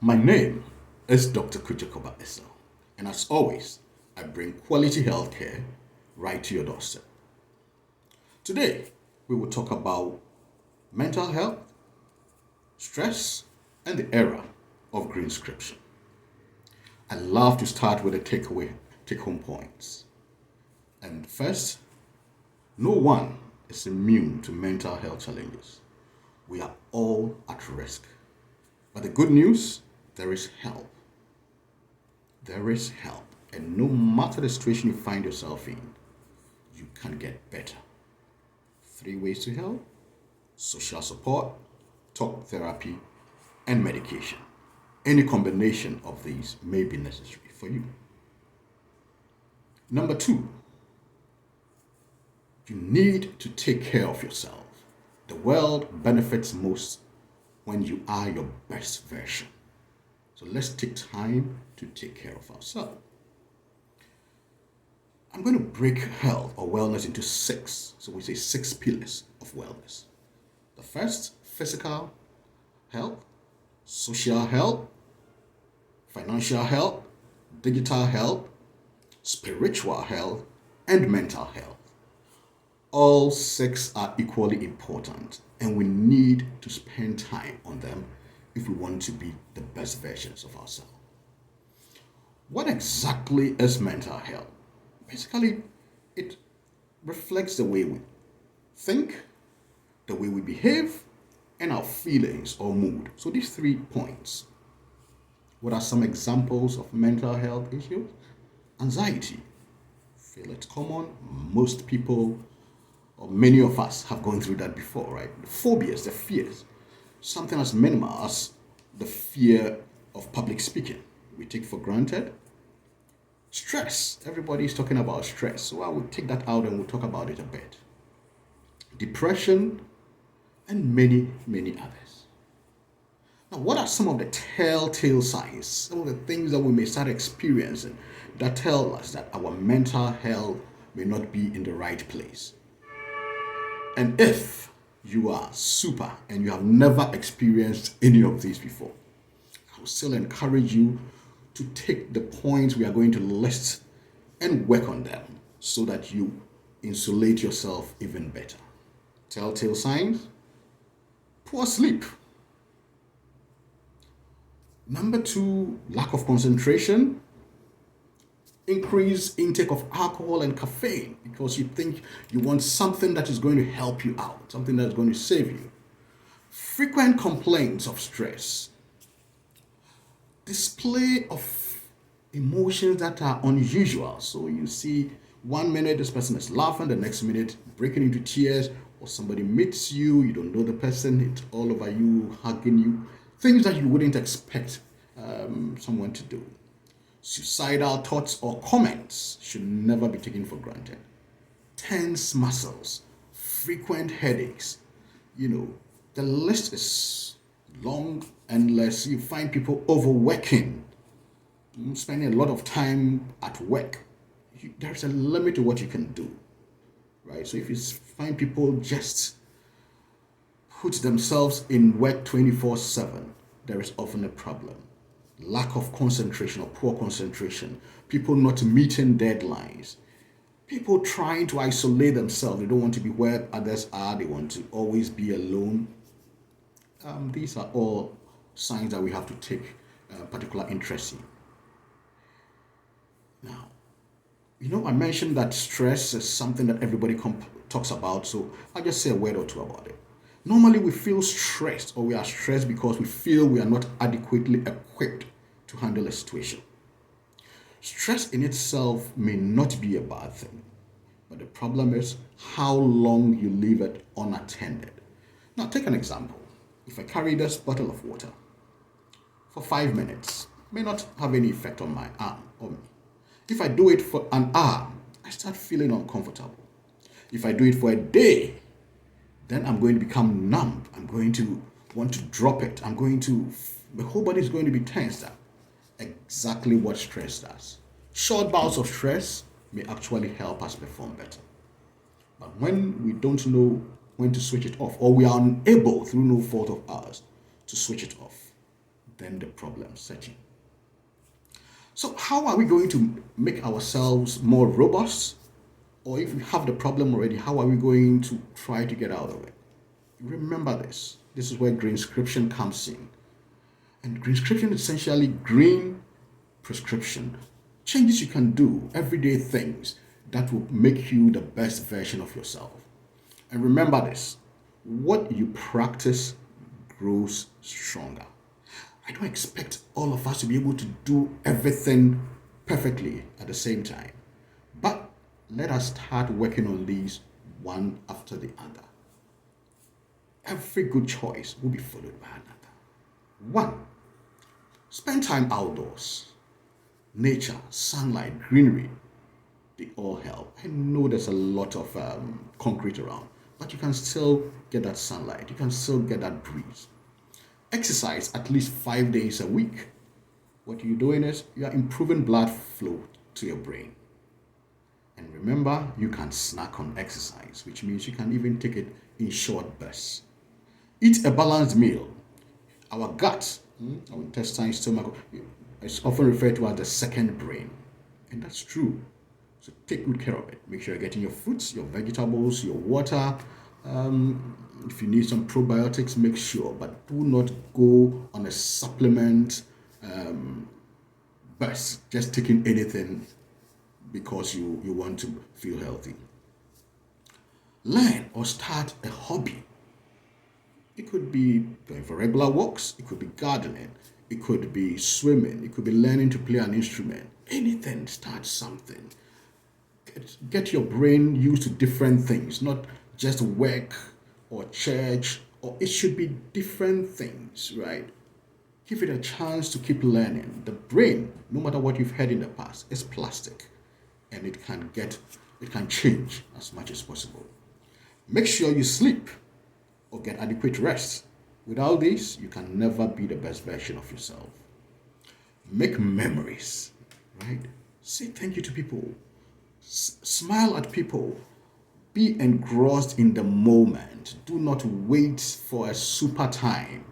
My name is Dr. Kujakoba Essa, and as always, I bring quality healthcare right to your doorstep. Today, we will talk about mental health, stress, and the era of Greenscription. I love to start with the take home points. And first, no one is immune to mental health challenges. We are all at risk. But the good news, there is help. There is help. And no matter the situation you find yourself in, you can get better. Three ways to help: social support, talk therapy, and medication. Any combination of these may be necessary for you. Number two, you need to take care of yourself. The world benefits most when you are your best version. So let's take time to take care of ourselves. I'm going to break health or wellness into six. So we say six pillars of wellness. The first, physical health, social health, financial health, digital health, spiritual health, and mental health. All six are equally important, and we need to spend time on them if we want to be the best versions of ourselves. What exactly is mental health? Basically, it reflects the way we think, the way we behave, and our feelings or mood. So these 3 points. What are some examples of mental health issues? Anxiety. Feel it's common. Most people or many of us have gone through that before, right? The phobias, the fears. Something as minimal as the fear of public speaking. We take for granted. Stress. Everybody is talking about stress. So I will take that out and we'll talk about it a bit. Depression and many, many others. Now, what are some of the telltale signs, some of the things that we may start experiencing that tell us that our mental health may not be in the right place? And if you are super and you have never experienced any of these before, I will still encourage you to take the points we are going to list and work on them so that you insulate yourself even better. Telltale signs: poor sleep. Number two, lack of concentration. Increase intake of alcohol and caffeine because you think you want something that is going to help you out, something that is going to save you. Frequent complaints of stress. Display of emotions that are unusual. So you see, 1 minute this person is laughing, the next minute breaking into tears, or somebody meets you, you don't know the person, it's all over you, hugging you. Things that you wouldn't expect someone to do. Suicidal thoughts or comments should never be taken for granted. Tense muscles, frequent headaches. The list is long, endless. You find people overworking, spending a lot of time at work. There's a limit to what you can do, right? So if you find people just put themselves in work 24/7, there is often a problem. Lack of concentration or poor concentration, people not meeting deadlines, people trying to isolate themselves. They don't want to be where others are, they want to always be alone. These are all signs that we have to take particular interest in. Now, I mentioned that stress is something that everybody talks about, so I'll just say a word or two about it. Normally, we feel stressed or we are stressed because we feel we are not adequately equipped to handle a situation. Stress in itself may not be a bad thing, but the problem is how long you leave it unattended. Now, take an example. If I carry this bottle of water for 5 minutes, it may not have any effect on my arm or me. If I do it for an hour, I start feeling uncomfortable. If I do it for a day, then I'm going to become numb. I'm going to want to drop it. My whole body is going to be tensed up. Exactly what stress does. Short bouts of stress may actually help us perform better. But when we don't know when to switch it off, or we are unable, through no fault of ours, to switch it off, then the problem sets in. So how are we going to make ourselves more robust? Or if we have the problem already, how are we going to try to get out of it? Remember this. This is where Greenscription comes in. And Greenscription is essentially green prescription. Changes you can do, everyday things that will make you the best version of yourself. And remember this, what you practice grows stronger. I don't expect all of us to be able to do everything perfectly at the same time. But let us start working on these one after the other. Every good choice will be followed by another. 1. Spend time outdoors. Nature, sunlight, greenery, they all help. I know there's a lot of concrete around, but you can still get that sunlight. You can still get that breeze. Exercise at least 5 days a week. What you're doing is you are improving blood flow to your brain. And remember, you can snack on exercise, which means you can even take it in short bursts. Eat a balanced meal. Our gut, our intestine, stomach, is often referred to as the second brain. And that's true. So take good care of it. Make sure you're getting your fruits, your vegetables, your water. If you need some probiotics, make sure. But do not go on a supplement burst, just taking anything because you want to feel healthy. Learn or start a hobby. It could be going for regular walks, it could be gardening, it could be swimming, it could be learning to play an instrument. Anything, start something. Get your brain used to different things, not just work or church, or it should be different things, right? Give it a chance to keep learning. The brain, no matter what you've heard in the past, is plastic and it can change as much as possible. Make sure you sleep or get adequate rest. Without this, you can never be the best version of yourself. Make memories, right? Say thank you to people. Smile at people. Be engrossed in the moment. Do not wait for a super time.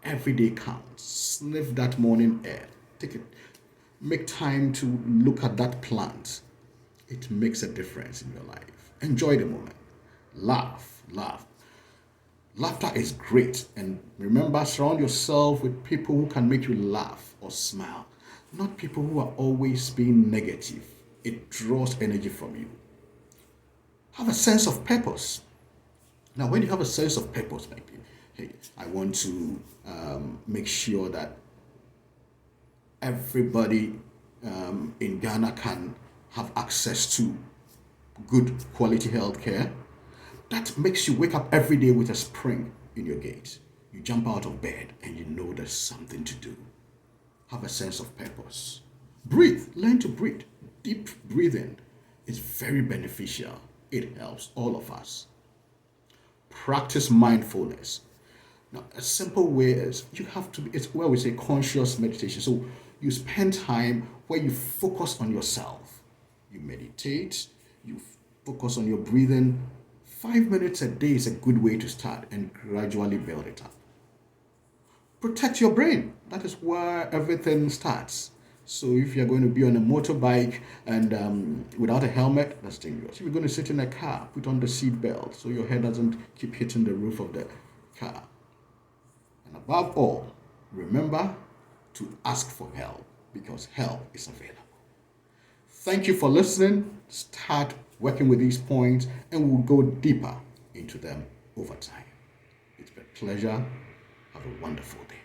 Every day counts. Sniff that morning air. Take it. Make time to look at that plant. It makes a difference in your life. Enjoy the moment. Laugh. Laughter is great. And remember, surround yourself with people who can make you laugh or smile. Not people who are always being negative. It draws energy from you. Have a sense of purpose. Now, when you have a sense of purpose, maybe, hey, I want to make sure that everybody in Ghana can have access to good quality health care. That makes you wake up every day with a spring in your gait. You jump out of bed and you know there's something to do. Have a sense of purpose. Breathe. Learn to breathe. Deep breathing is very beneficial. It helps all of us. Practice mindfulness. Now, a simple way is it's where we say conscious meditation. So you spend time where you focus on yourself. You meditate, you focus on your breathing. 5 minutes a day is a good way to start and gradually build it up. Protect your brain. That is where everything starts. So if you're going to be on a motorbike and without a helmet, that's dangerous. If you're going to sit in a car, put on the seat belt so your head doesn't keep hitting the roof of the car. And above all, remember to ask for help because help is available. Thank you for listening. Start working with these points and we'll go deeper into them over time. It's been a pleasure. Have a wonderful day.